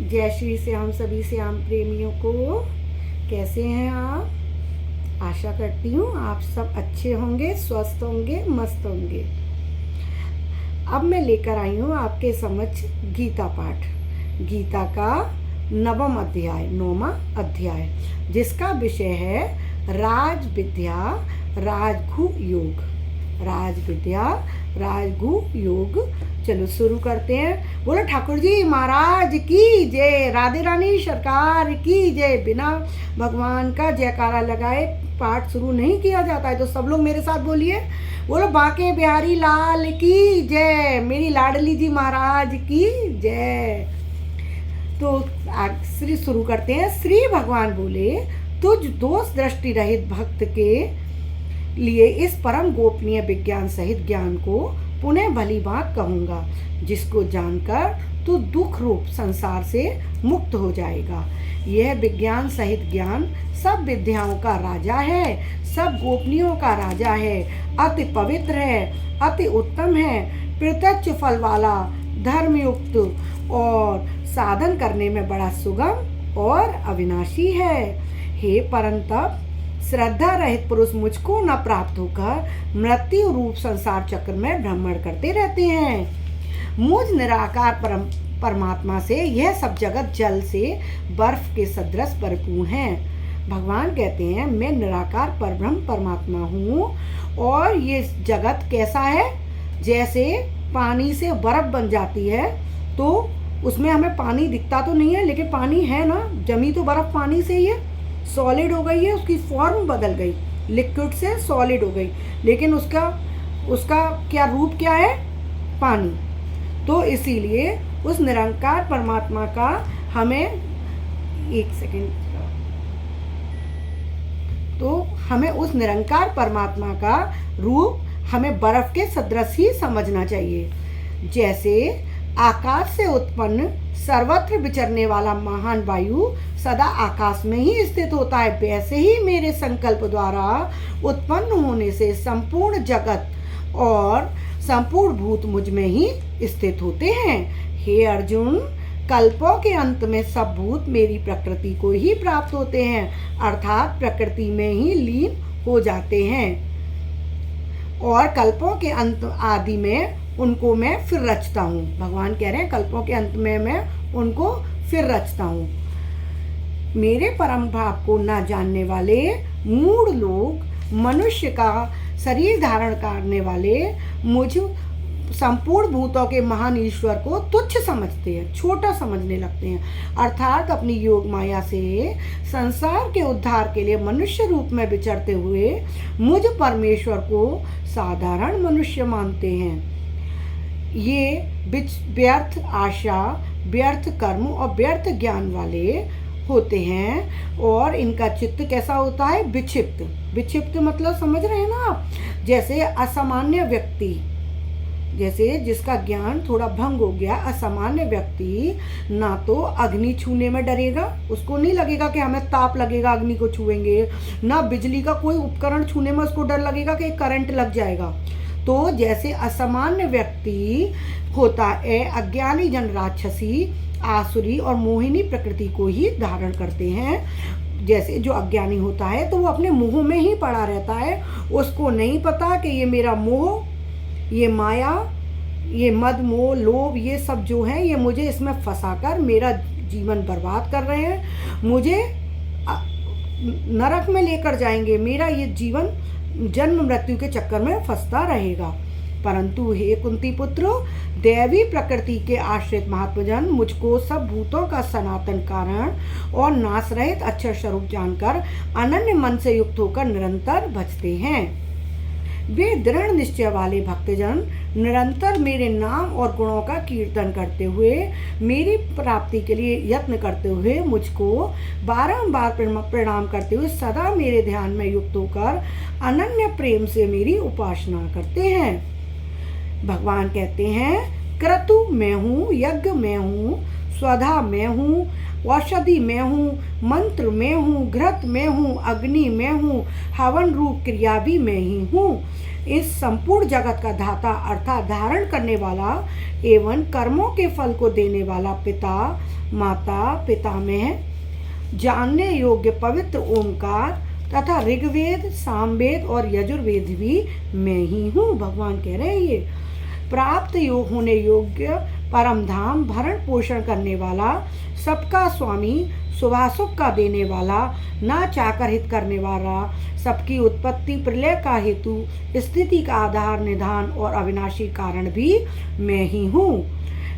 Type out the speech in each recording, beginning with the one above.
जय श्री श्याम सभी श्याम प्रेमियों को। कैसे हैं आप? आशा करती हूँ आप सब अच्छे होंगे, स्वस्थ होंगे, मस्त होंगे। अब मैं लेकर आई हूँ आपके समक्ष गीता पाठ, गीता का नौवां अध्याय, जिसका विषय है राज विद्या राजगु योग। राज विद्या राजगु योग। चलो शुरू करते हैं। बोलो ठाकुर जी महाराज की जय, राधे रानी सरकार की जय। बिना भगवान का जयकारा लगाए पाठ शुरू नहीं किया जाता है, तो सब लोग मेरे साथ बोलिए। बोलो बांके बिहारी लाल की जय, मेरी लाडली जी महाराज की जय। तो श्री शुरू करते हैं। श्री भगवान बोले, तुझ दोष दृष्टि रहित भक्त के लिए इस परम गोपनीय विज्ञान सहित ज्ञान को पुनः भली बात कहूँगा, जिसको जानकर तू दुख रूप संसार से मुक्त हो जाएगा। यह विज्ञान सहित ज्ञान सब विद्याओं का राजा है, सब गोपनीयों का राजा है, अति पवित्र है, अति उत्तम है, प्रत्यक्ष फल वाला, धर्मयुक्त और साधन करने में बड़ा सुगम और अविनाशी है। हे परंतप, श्रद्धा रहित पुरुष मुझको न प्राप्त होकर मृत्यु रूप संसार चक्र में भ्रमण करते रहते हैं। मुझ निराकार परमात्मा से यह सब जगत जल से बर्फ के सदृश परिपूर्ण है। भगवान कहते हैं, मैं निराकार परब्रह्म परमात्मा हूँ और ये जगत कैसा है? जैसे पानी से बर्फ बन जाती है, तो उसमें हमें पानी दिखता तो नहीं है, लेकिन पानी है ना, जमी तो बर्फ पानी से ही है, सॉलिड हो गई है, उसकी फॉर्म बदल गई, लिक्विड से सॉलिड हो गई, लेकिन उसका क्या रूप क्या है? पानी। तो इसीलिए उस निरंकार परमात्मा का हमें हमें उस निरंकार परमात्मा का रूप हमें बर्फ के सदृश ही समझना चाहिए। जैसे आकाश से उत्पन्न सर्वत्र विचरने वाला महान वायु सदा आकाश में ही स्थित होता है, वैसे ही मेरे संकल्प द्वारा उत्पन्न होने से संपूर्ण जगत और संपूर्ण भूत मुझ में ही स्थित होते हैं। हे अर्जुन, कल्पों के अंत में सब भूत मेरी प्रकृति को ही प्राप्त होते हैं, अर्थात प्रकृति में ही लीन हो जाते हैं, और कल्पों के अंत आदि में उनको मैं फिर रचता हूँ। भगवान कह रहे हैं, कल्पों के अंत में मैं उनको फिर रचता हूँ। मेरे परम भाव को न जानने वाले मूढ़ लोग मनुष्य का शरीर धारण करने वाले मुझ संपूर्ण भूतों के महान ईश्वर को तुच्छ समझते हैं, छोटा समझने लगते हैं, अर्थात अपनी योग माया से संसार के उद्धार के लिए मनुष्य रूप में विचरते हुए मुझ परमेश्वर को साधारण मनुष्य मानते हैं। ये व्यर्थ आशा, व्यर्थ कर्म और व्यर्थ ज्ञान वाले होते हैं, और इनका चित्त कैसा होता है? विक्षिप्त। विक्षिप्त मतलब समझ रहे हैं ना आप? जैसे असामान्य व्यक्ति, जैसे जिसका ज्ञान थोड़ा भंग हो गया, असामान्य व्यक्ति ना तो अग्नि छूने में डरेगा, उसको नहीं लगेगा कि हमें ताप लगेगा अग्नि को छुएंगे, ना बिजली का कोई उपकरण छूने में उसको डर लगेगा कि करंट लग जाएगा। तो जैसे असामान्य व्यक्ति होता है, अज्ञानी जन राक्षसी, आसुरी और मोहिनी प्रकृति को ही धारण करते हैं। जैसे जो अज्ञानी होता है तो वो अपने मोह में ही पड़ा रहता है, उसको नहीं पता कि ये मेरा मोह, ये माया, ये मद मोह लोभ, ये सब जो है ये मुझे इसमें फंसाकर मेरा जीवन बर्बाद कर रहे हैं, मुझे नरक में लेकर जाएंगे, मेरा ये जीवन जन्म मृत्यु के चक्कर में फंसता रहेगा। परंतु हे कुंती पुत्र, दैवी प्रकृति के आश्रित महात्मजन मुझको सब भूतों का सनातन कारण और नाश रहित अक्षर स्वरूप जानकर अनन्य मन से युक्त होकर निरंतर भजते हैं। वे दृढ़ निश्चय वाले भक्तजन निरंतर मेरे नाम और गुणों का कीर्तन करते हुए मेरी प्राप्ति के लिए यत्न करते हुए मुझको बारंबार प्रणाम करते हुए सदा मेरे ध्यान में युक्त होकर अनन्य प्रेम से मेरी उपासना करते हैं। भगवान कहते हैं, क्रतु मैं हूँ, यज्ञ मैं हूँ, स्वधा मैं हूँ, औषधि मैं हूँ, मंत्र मैं हूँ, घृत मैं हूँ, अग्नि मैं हूँ, हवन रूप क्रिया भी मैं ही हूँ। इस संपूर्ण जगत का धाता अर्थात धारण करने वाला एवं कर्मों के फल को देने वाला पिता, माता, पितामह, जानने योग्य पवित्र ओमकार तथा ऋग्वेद, सामवेद और यजुर्वेद भी मैं ही हूँ। भगवान कह रहे हैं ये प्राप्त योग होने योग्य परम धाम, भरण पोषण करने वाला, सबका स्वामी, शुभाशुभ का देने वाला, ना चाकर हित करने वाला, सबकी उत्पत्ति प्रलय का हेतु, स्थिति का आधार, निधान और अविनाशी कारण भी मैं ही हूँ।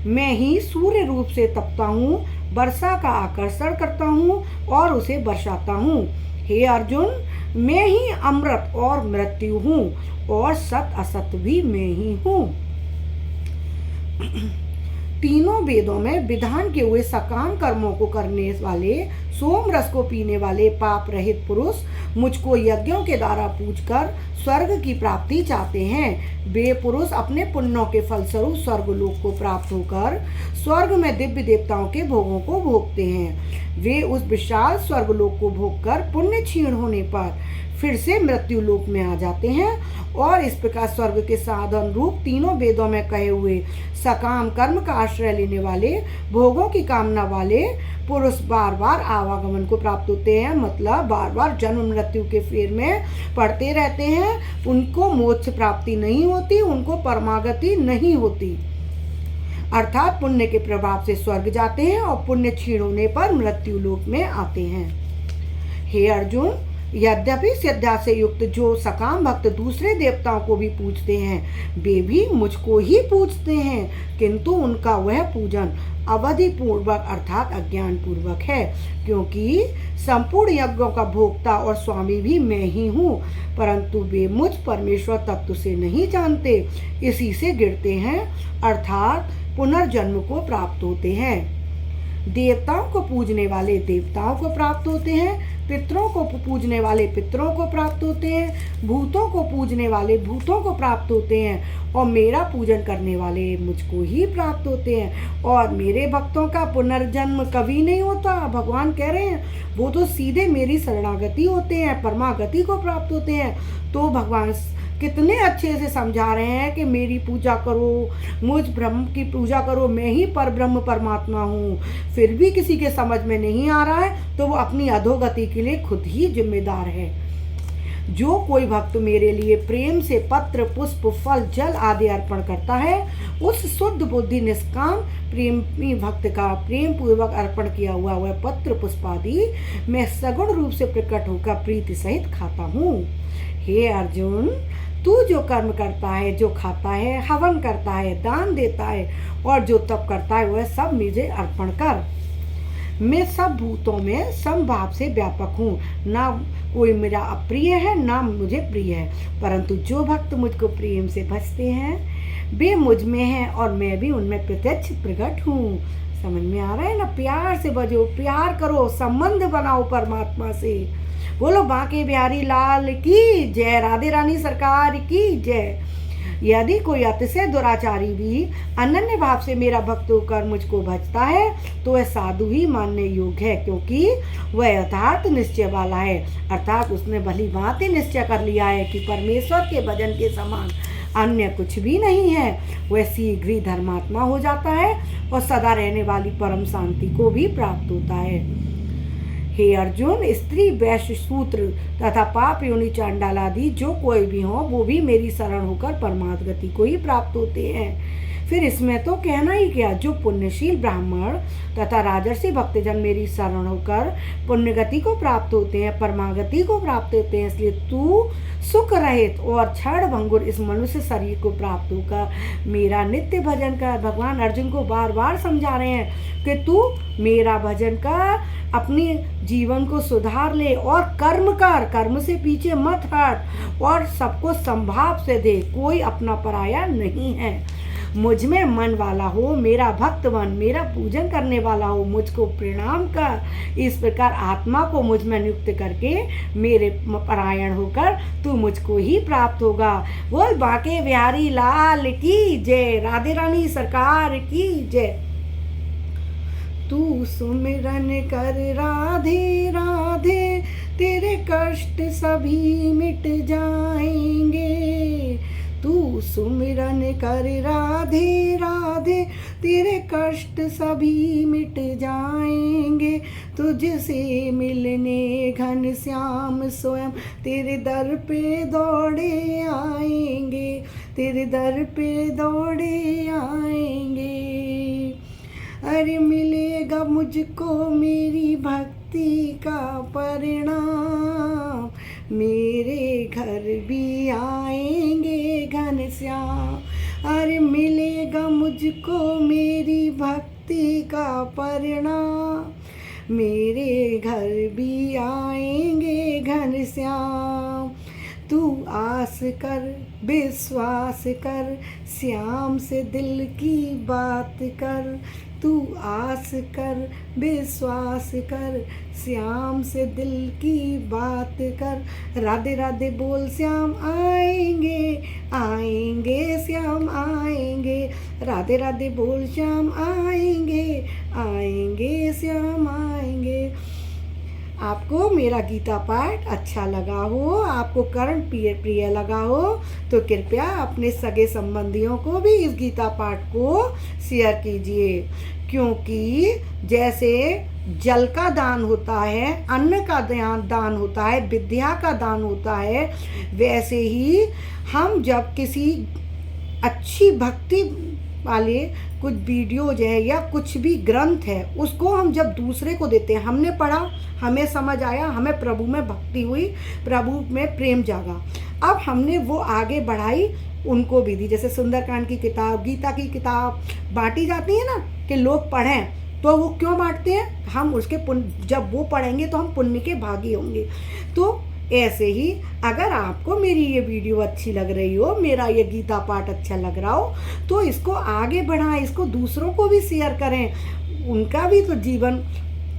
मैं ही सूर्य रूप से तपता हूँ, वर्षा का आकर्षण करता हूँ और उसे बरसाता हूँ। हे अर्जुन, मैं ही अमृत और मृत्यु हूँ और सत असत भी मैं ही हूँ। तीनों वेदों में विधान किए हुए सकाम कर्मों को करने वाले, सोम रस को पीने वाले पाप रहित पुरुष मुझको यज्ञों के द्वारा पूजकर स्वर्ग की प्राप्ति चाहते हैं। वे पुरुष अपने पुण्यों के फलस्वरूप स्वर्गलोक को प्राप्त होकर स्वर्ग में दिव्य देवताओं के भोगों को भोगते हैं। वे उस विशाल स्वर्गलोक को भोगकर पुण्य क्षीण होने पर फिर से मृत्यु लोक में आ जाते हैं और इस प्रकार स्वर्ग के साधन रूप तीनों वेदों में कहे हुए सकाम कर्म का आश्रय लेने वाले, भोगों की कामना वाले पुरुष बार बार आवागमन को प्राप्त होते हैं। मतलब बार बार जन्म मृत्यु के फेर में पड़ते रहते हैं। उनको मोक्ष प्राप्ति नहीं होती, उनको परमागति नहीं होती, अर्थात पुण्य के प्रभाव से स्वर्ग जाते हैं और पुण्य क्षीण होने पर मृत्यु लोक में आते हैं। हे अर्जुन, यद्यपि श्रद्धा से युक्त जो सकाम भक्त दूसरे देवताओं को भी पूजते हैं, वे भी मुझको ही पूजते हैं, किंतु उनका वह पूजन अवधि पूर्वक अर्थात अज्ञान पूर्वक है, क्योंकि संपूर्ण यज्ञों का भोक्ता और स्वामी भी मैं ही हूँ, परंतु वे मुझ परमेश्वर तत्व से नहीं जानते, इसी से गिरते हैं अर्थात पुनर्जन्म को प्राप्त होते हैं। देवताओं को पूजने वाले देवताओं को प्राप्त होते हैं, पितरों को पूजने वाले पितरों को प्राप्त होते हैं, भूतों को पूजने वाले भूतों को प्राप्त होते हैं और मेरा पूजन करने वाले मुझको ही प्राप्त होते हैं। और मेरे भक्तों का पुनर्जन्म कभी नहीं होता। भगवान कह रहे हैं वो तो सीधे मेरी शरणागति होते हैं, परमागति को प्राप्त होते हैं। तो भगवान कितने अच्छे से समझा रहे हैं कि मेरी पूजा करो, मुझ ब्रह्म की पूजा करो, मैं ही पर ब्रह्म परमात्मा हूँ। फिर भी किसी के समझ में नहीं आ रहा है तो वो अपनी अधोगति के लिए खुद ही जिम्मेदार है। जो कोई भक्त मेरे लिए प्रेम से पत्र, पुष्प, फल, जल आदि अर्पण करता है, उस शुद्ध बुद्धि निष्काम प्रेमी भक्त का प्रेम पूर्वक अर्पण किया हुआ वह पत्र पुष्प आदि मैं सगुण रूप से प्रकट होकर प्रीति सहित खाता हूँ। हे अर्जुन, तू जो कर्म करता है, जो खाता है, हवन करता है, दान देता है और जो तप करता है, वह सब मुझे अर्पण कर। मैं सब भूतों में समभाव से व्यापक हूँ, ना कोई मेरा अप्रिय है ना मुझे प्रिय है, परंतु जो भक्त मुझको प्रेम से भजते हैं वे मुझ में हैं और मैं भी उनमें प्रत्यक्ष प्रकट हूँ। समझ में आ रहा है ना? प्यार से भजो, प्यार करो, संबंध बनाओ परमात्मा से। बोलो बांके बिहारी लाल की जय, राधे रानी सरकार की जय। यदि कोई अतिशय दुराचारी भी अनन्य भाव से मेरा भक्त होकर मुझको भजता है तो वह साधु ही मानने योग्य है, क्योंकि वह यथार्थ निश्चय वाला है, अर्थात उसने भली भांति निश्चय कर लिया है कि परमेश्वर के भजन के समान अन्य कुछ भी नहीं है। वह शीघ्र ही धर्मात्मा हो जाता है और सदा रहने वाली परम शांति को भी प्राप्त होता है। हे अर्जुन, स्त्री, वैश्य, शूद्र तथा पाप योनि चांडाल आदि जो कोई भी हो वो भी मेरी शरण होकर परमार्थ गति को ही प्राप्त होते हैं। फिर इसमें तो कहना ही क्या, जो पुण्यशील ब्राह्मण तथा राजर्षि भक्तजन मेरी शरण होकर पुण्यगति को प्राप्त होते हैं, परमागति को प्राप्त होते हैं। इसलिए तू सुख रहित और क्षण भंगुर इस मनुष्य शरीर को प्राप्त होकर मेरा नित्य भजन कर। भगवान अर्जुन को बार बार समझा रहे हैं कि तू मेरा भजन कर, अपनी जीवन को सुधार ले और कर्म कर, कर्म से पीछे मत हट और सबको संभाव से दे। कोई अपना पराया नहीं है। मुझ में मन वाला हो, मेरा भक्त बन, मेरा पूजन करने वाला हो, मुझको प्रणाम कर। इस प्रकार आत्मा को मुझ में नियुक्त करके मेरे परायण होकर तू मुझको ही प्राप्त होगा। बोल बांके बिहारी लाल की जय, राधे रानी सरकार की जय। तू सुमिरन कर राधे राधे, तेरे कष्ट सभी मिट जाएंगे। तू सुमिरन कर राधे राधे, तेरे कष्ट सभी मिट जाएंगे। तुझसे मिलने घन श्याम स्वयं तेरे दर पे दौड़े आएंगे, तेरे दर पे दौड़े आएंगे। अरे मिलेगा मुझको मेरी भक्ति का परिणाम, मेरे घर भी आएंगे घनश्याम। अरे मिलेगा मुझको मेरी भक्ति का परिणाम, मेरे घर भी आएंगे घनश्याम। तू आस कर विश्वास कर, श्याम से दिल की बात कर। तू आस कर विश्वास कर, श्याम से दिल की बात कर। राधे राधे बोल श्याम आएंगे, आएंगे श्याम आएंगे। राधे राधे बोल श्याम आएंगे, आएंगे श्याम आएंगे। आपको मेरा गीता पाठ अच्छा लगा हो, आपको कर्ण प्रिय लगा हो, तो कृपया अपने सगे संबंधियों को भी इस गीता पाठ को शेयर कीजिए। क्योंकि जैसे जल का दान होता है, अन्न का दान होता है, विद्या का दान होता है, वैसे ही हम जब किसी अच्छी भक्ति वाले कुछ वीडियोज है या कुछ भी ग्रंथ है, उसको हम जब दूसरे को देते हैं, हमने पढ़ा, हमें समझ आया, हमें प्रभु में भक्ति हुई, प्रभु में प्रेम जागा, अब हमने वो आगे बढ़ाई, उनको भी दी। जैसे सुंदरकांड की किताब, गीता की किताब बांटी जाती है ना कि लोग पढ़ें, तो वो क्यों बांटते हैं? हम उसके पुण्य, जब वो पढ़ेंगे तो हम पुण्य के भागी होंगे। तो ऐसे ही अगर आपको मेरी ये वीडियो अच्छी लग रही हो, मेरा ये गीता पाठ अच्छा लग रहा हो, तो इसको आगे बढ़ाएं, इसको दूसरों को भी शेयर करें, उनका भी तो जीवन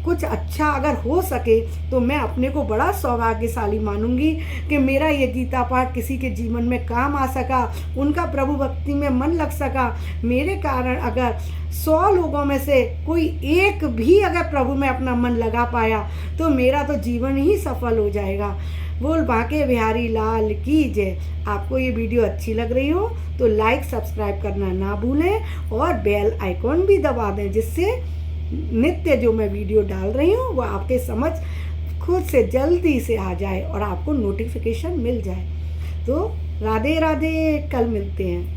कुछ अच्छा अगर हो सके तो मैं अपने को बड़ा सौभाग्यशाली मानूंगी कि मेरा ये गीता पाठ किसी के जीवन में काम आ सका, उनका प्रभु भक्ति में मन लग सका। मेरे कारण अगर 100 लोगों में से कोई एक भी अगर प्रभु में अपना मन लगा पाया तो मेरा तो जीवन ही सफल हो जाएगा। बोल बांके बिहारी लाल की जय। आपको ये वीडियो अच्छी लग रही हो तो लाइक सब्सक्राइब करना ना भूलें और बेल आइकॉन भी दबा दें, जिससे नित्य जो मैं वीडियो डाल रही हूँ वो आपके समझ खुद से जल्दी से आ जाए और आपको नोटिफिकेशन मिल जाए। तो राधे राधे, कल मिलते हैं।